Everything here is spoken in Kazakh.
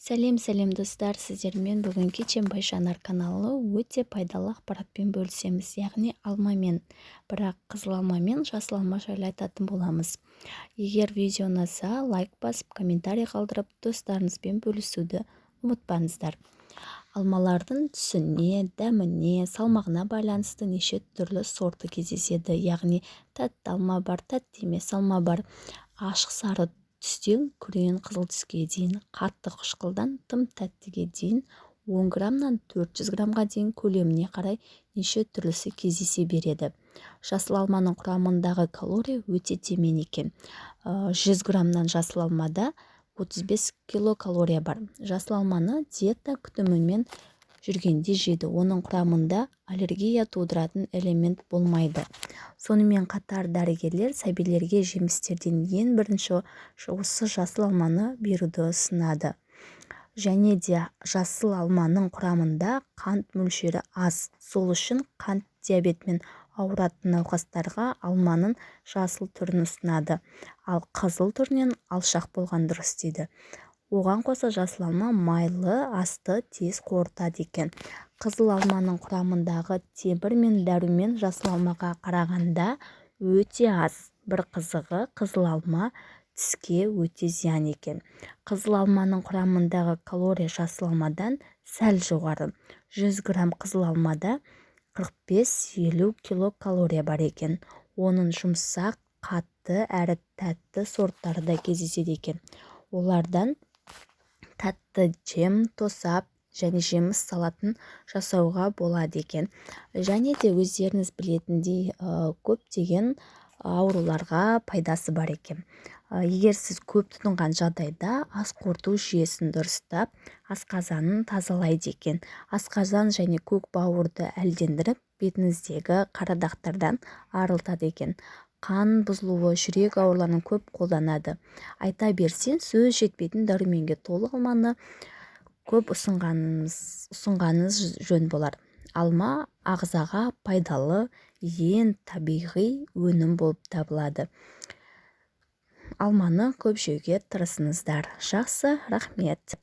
Сәлем достар, сіздермен бүгін Kitchen by Жанар каналы өте пайдалы ақпаратпен бөлісеміз, яғни алмамен, бірақ қызыл алма мен жасыл алма жайлы айтатын боламыз. Егер видео ұнаса, лайк басып, комментарий қалдырып, достарыңызбен бөлісуді ұмытпаңыздар. Алмалардың түсіне, дәміне, салмағына байланысты неше түрлі сорты кездеседі, яғни тәтті алма бар, тәтті емес алма бар, ашық сары түстен күрең қызыл түске дейін, қатты қышқылдан тым тәттіге дейін, 10 граммнан 400 граммға дейін көлеміне қарай неше түрлісі кездесе береді. Жасыл алманың құрамындағы калория өте темен екен. 100 граммнан жасыл алмада 35 килокалория бар. Жасыл алманы диета күтімімен жүргенде жеді. Оның құрамында аллергия тудыратын элемент болмайды. Сонымен қатар дәрігерлер сәбилерге жемістерден ең бірінші осы жасыл алманы беруді ұсынады. Және де жасыл алманың құрамында қант мөлшері аз. Сол үшін қант диабетімен ауыратын науқастарға алманың жасыл түрін ұсынады, ал қызыл түрінен алшақ болған дұрыс дейді. Оған қоса жасыл алма майлы асты тез қорытады екен. Қызыл алманың құрамындағы темір мен дәрумен жасыл алмаға қарағанда өте аз. Бір қызығы, қызыл алма тіске өте зиян екен. Қызыл алманың құрамындағы калория жасыл алмадан сәл жоғары. 100 грамм қызыл алмада 45-50 килокалория бар екен. Оның жұмсақ, қатты әрі тәтті сорттары да кездеседі екен. Олардан тәтті жем, тосап және жеміс салатын жасауға болады екен. Және де өздеріңіз білетіндей көптеген ауруларға пайдасы бар екен. Егер сіз көп тұтынған жағдайда ас қорыту жүйесін дұрыстап, асқазанын тазалайды екен. Асқазан және көк бауырды әлдендіріп, бетіңіздегі қара дақтардан арылтады екен. Қан бұзылуы, жүрек ауруларын көп қолданады. Айта берсең, сөз жетпейтін дәруменге толы алманы көп ұсынғаныңыз жөн болар. Алма ағзаға пайдалы, ең табиғи өнім болып табылады. Алманы көп жеуге тырысыңыздар. Жақсы, рахмет.